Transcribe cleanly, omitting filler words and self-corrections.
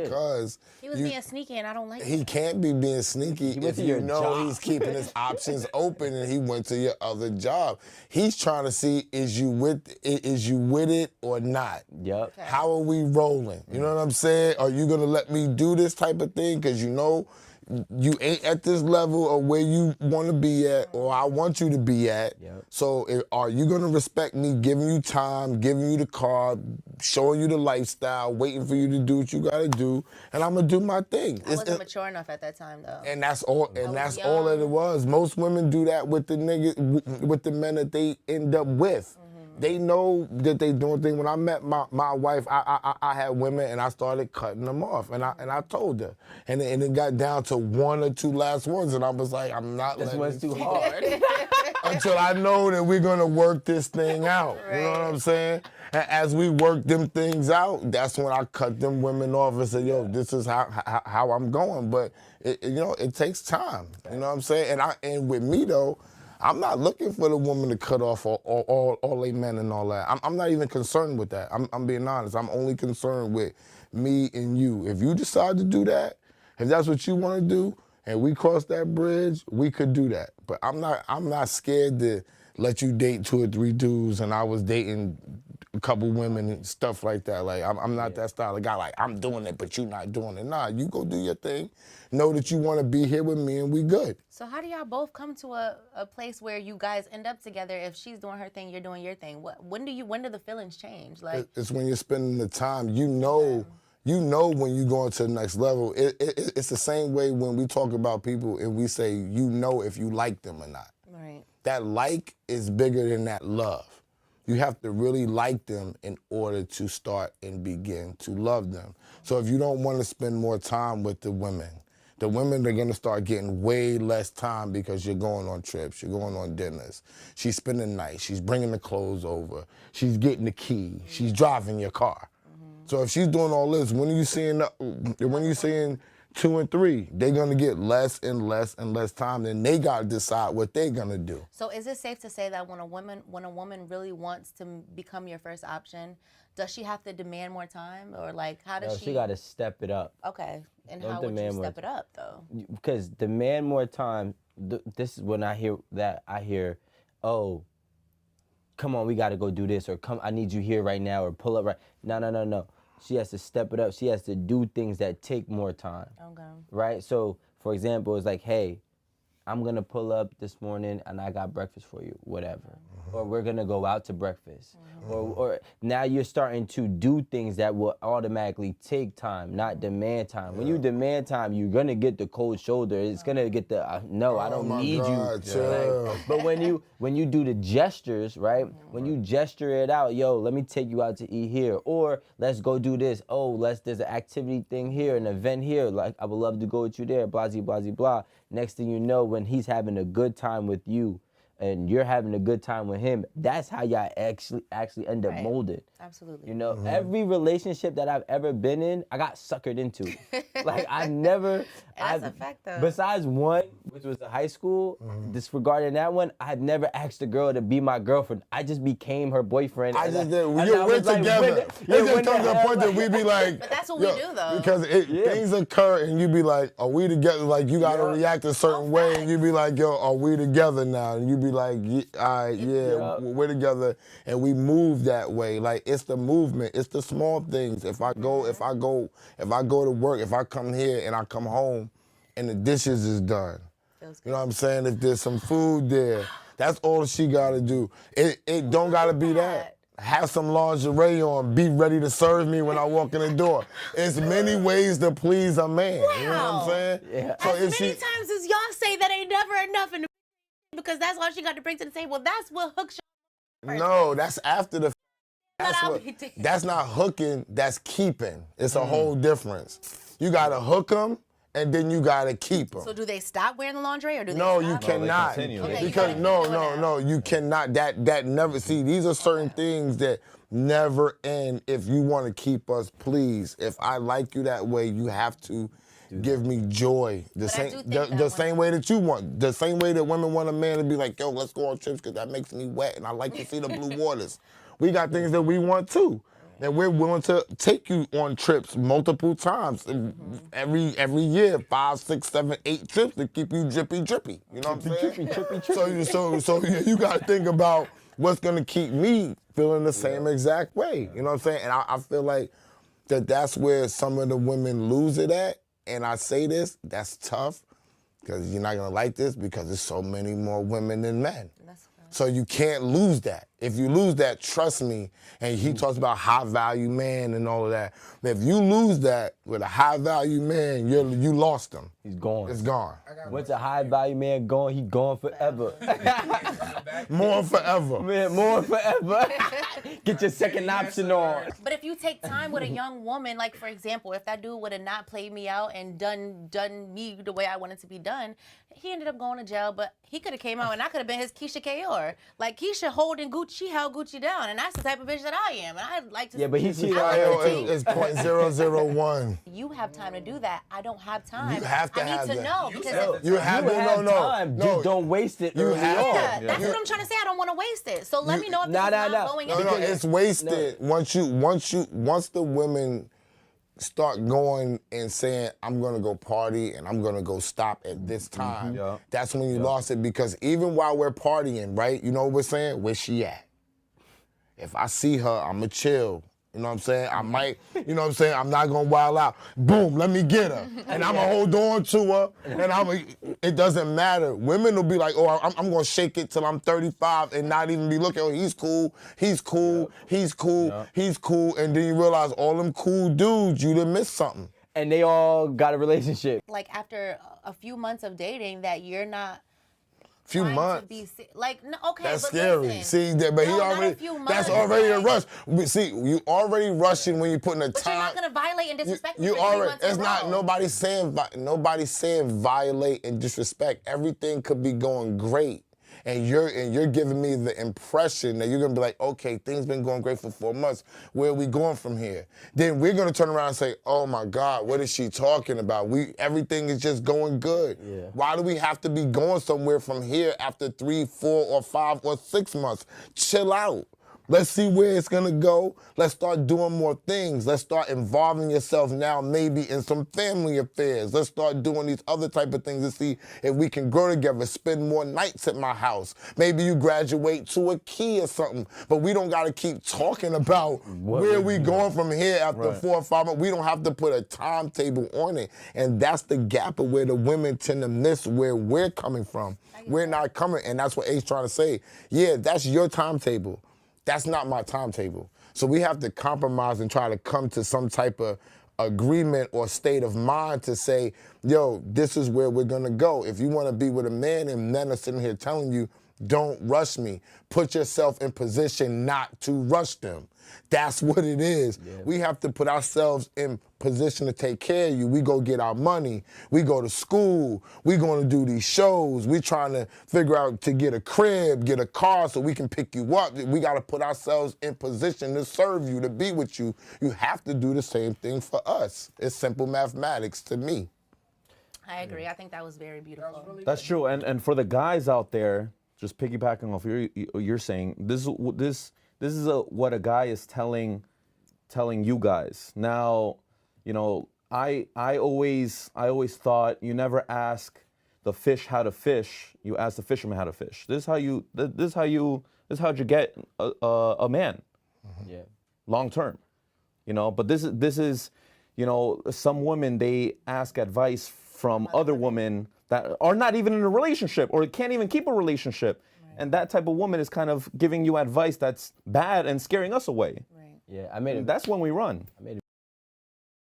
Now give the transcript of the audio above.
because he was being sneaky, and I don't like he that. can't be being sneaky if you know he's keeping his options open and he went to your other job. He's trying to see, is you with it or not? Yep. Okay. How are we rolling? You know what I'm saying? Are you gonna let me do this type of thing? Because you know you ain't at this level of where you want to be at, or I want you to be at. Yep. So are you gonna respect me giving you time, giving you the car, showing you the lifestyle, waiting for you to do what you gotta do, and I'm gonna do my thing. I wasn't mature enough at that time, though. And that's all. And that's all that it young. was. Most women do that with the with the men that they end up with. They know that they doing things. When I met my wife, I had women and I started cutting them off, and I told her, and it got down to one or two last ones, and I was like, I'm not This letting one's this too keep hard. until I know that we're gonna work this thing out. You know what I'm saying? And as we work them things out, that's when I cut them women off and say, yo, this is how I'm going. But it takes time. You know what I'm saying? And with me though, I'm not looking for the woman to cut off all they men and all that. I'm not even concerned with that. I'm being honest. I'm only concerned with me and you. If you decide to do that, if that's what you want to do, and we cross that bridge, we could do that. But I'm not scared to let you date 2 or 3 dudes, and I was dating a couple women and stuff like that. Like I'm not that style of guy. Like I'm doing it, but you not doing it. Nah, you go do your thing. Know that you want to be here with me, and we good. So how do y'all both come to a place where you guys end up together? If she's doing her thing, you're doing your thing. When do the feelings change? Like it's when you're spending the time. You know when you go into the next level. It's the same way when we talk about people and we say you know if you like them or not. Right. That like is bigger than that love. You have to really like them in order to start and begin to love them. So if you don't want to spend more time with the women are going to start getting way less time because you're going on trips, you're going on dinners. She's spending nights, she's bringing the clothes over, she's getting the key, she's driving your car. So if she's doing all this, when you seeing 2 and 3, they're gonna get less and less and less time. Then they gotta decide what they're gonna do. So is it safe to say that when a woman really wants to become your first option, does she have to demand more time, or like how does she? She got to step it up. Okay, and how would you step it up though? Because demand more time. This is when I hear, oh, come on, we got to go do this, or come, I need you here right now, or pull up right. No. She has to step it up. She has to do things that take more time. Okay. Right? So, for example, it's like, hey, I'm going to pull up this morning and I got breakfast for you, whatever. Or we're going to go out to breakfast. Or now you're starting to do things that will automatically take time, not demand time. When you demand time, you're going to get the cold shoulder. It's going to get the, no, I don't need you. Like, but when you do the gestures, right? When you gesture it out, yo, let me take you out to eat here. Or let's go do this. Oh, there's an activity thing here, an event here. Like, I would love to go with you there, blah, blah, blah, blah. Next thing you know, when he's having a good time with you, and you're having a good time with him, that's how y'all actually end up molded. Absolutely. You know, every relationship that I've ever been in, I got suckered into. Like, I never... That's a fact, though. Besides one, which was in high school, disregarding that one, I had never asked a girl to be my girlfriend. I just became her boyfriend. I just did. We're together. It just comes to a point that we be like... But that's what we do, though. Because things occur, and you be like, are we together? Like, you got to react a certain way, and you be like, yo, are we together now? And you be like, all right, we're together, and we move that way. Like, it's the movement. It's the small things. If I go to work, if I come here and I come home, and the dishes is done. You know what I'm saying? If there's some food there, that's all she gotta do. It don't gotta be that. Have some lingerie on, be ready to serve me when I walk in the door. It's many ways to please a man. Wow. You know what I'm saying? Yeah. So as many times as y'all say that ain't never enough in the because that's all she got to bring to the table. That's what hooks you. No, that's after the that's not hooking, that's keeping. It's a whole difference. You gotta hook them, and then you gotta keep them. So do they stop wearing the lingerie, or do they No, stop? you cannot. Okay, because no, you cannot. That never, see, these are certain things that never end if you want to keep us pleased. If I like you that way, you have to give me joy. The same way that you want. The same way that women want a man to be like, yo, let's go on trips because that makes me wet and I like to see the blue waters. We got things that we want too. And we're willing to take you on trips multiple times. Every year, 5, 6, 7, 8 trips to keep you drippy. You know what I'm saying? Drippy. So you got to think about what's going to keep me feeling the same exact way. You know what I'm saying? And I feel like that's where some of the women lose it at. And I say this, that's tough, because you're not going to like this, because there's so many more women than men. So you can't lose that. If you lose that, trust me, and he talks about high value man and all of that. If you lose that with a high value man, you lost him. He's gone. It's gone. Once a high value man gone, he gone forever. More forever. Man, more forever. Get your second option on. But if you take time with a young woman, like for example, if that dude would have not played me out and done me the way I wanted to be done, he ended up going to jail, but he could have came out and I could have been his Keisha Kayor. Like Keisha holding Gucci, she held Gucci down, and that's the type of bitch that I am. And I'd like to. Yeah, but he cheated I on her like to too. It's .001. You have time to do that. I don't have time. You have to I need have to that. know because You have time. no. Just don't waste it. You early have on. to. yeah, that's what I'm trying to say. I don't want to waste it. So let me know if this Nah, is nah, not nah. going No, anywhere. it's wasted. Once the women start going and saying, I'm gonna go party and I'm gonna go stop at this time, Yeah. that's when you lost it. Because even while we're partying, right, you know what we're saying? Where she at? If I see her, I'ma chill. You know what I'm saying? I might, you know what I'm saying? I'm not gonna wild out. Boom, let me get her. And I'ma hold on to her. And it doesn't matter. Women will be like, oh, I'm gonna shake it till I'm 35 and not even be looking, oh, he's cool. And then you realize all them cool dudes, you done missed something. And they all got a relationship. Like after a few months of dating, that you're not. Few trying months. To be, like, no, okay, That's but scary. listen. See, but he No, not a already, few that's months, already a like- rush. See, you already rushing when you're putting a But you're time. not gonna violate and disrespect me You for 3 already, months in it's a not, row. nobody's saying violate and disrespect. Everything could be going great. And you're giving me the impression that you're gonna be like, okay, things been going great for 4 months. Where are we going from here? Then we're gonna turn around and say, oh my God, what is she talking about? Everything is just going good. Yeah. Why do we have to be going somewhere from here after 3, 4, or 5, or 6 months? Chill out. Let's see where it's gonna go. Let's start doing more things. Let's start involving yourself now maybe in some family affairs. Let's start doing these other type of things to see if we can grow together, spend more nights at my house. Maybe you graduate to a key or something, but we don't gotta keep talking about where we going from here after 4 or 5 months. We don't have to put a timetable on it. And that's the gap of where the women tend to miss where we're coming from. We're not coming, and that's what A's trying to say. Yeah, that's your timetable. That's not my timetable. So we have to compromise and try to come to some type of agreement or state of mind to say, yo, this is where we're gonna go. If you wanna be with a man and men are sitting here telling you, don't rush me, put yourself in position not to rush them. That's what it is. Yeah. We have to put ourselves in position to take care of you. We go get our money. We go to school. We going to do these shows. We trying to figure out to get a crib, get a car so we can pick you up. We got to put ourselves in position to serve you, to be with you. You have to do the same thing for us. It's simple mathematics to me. I agree. I think that was very beautiful. That's true. And for the guys out there, just piggybacking off you're saying, this is what a guy is telling you guys. Now, you know, I always thought you never ask the fish how to fish. You ask the fisherman how to fish. This is how you get a man. Yeah. Long term. You know, but this is, you know, some women, they ask advice from other women that are not even in a relationship or can't even keep a relationship. And that type of woman is kind of giving you advice that's bad and scaring us away. Right. Yeah, I made it. That's when we run. I made it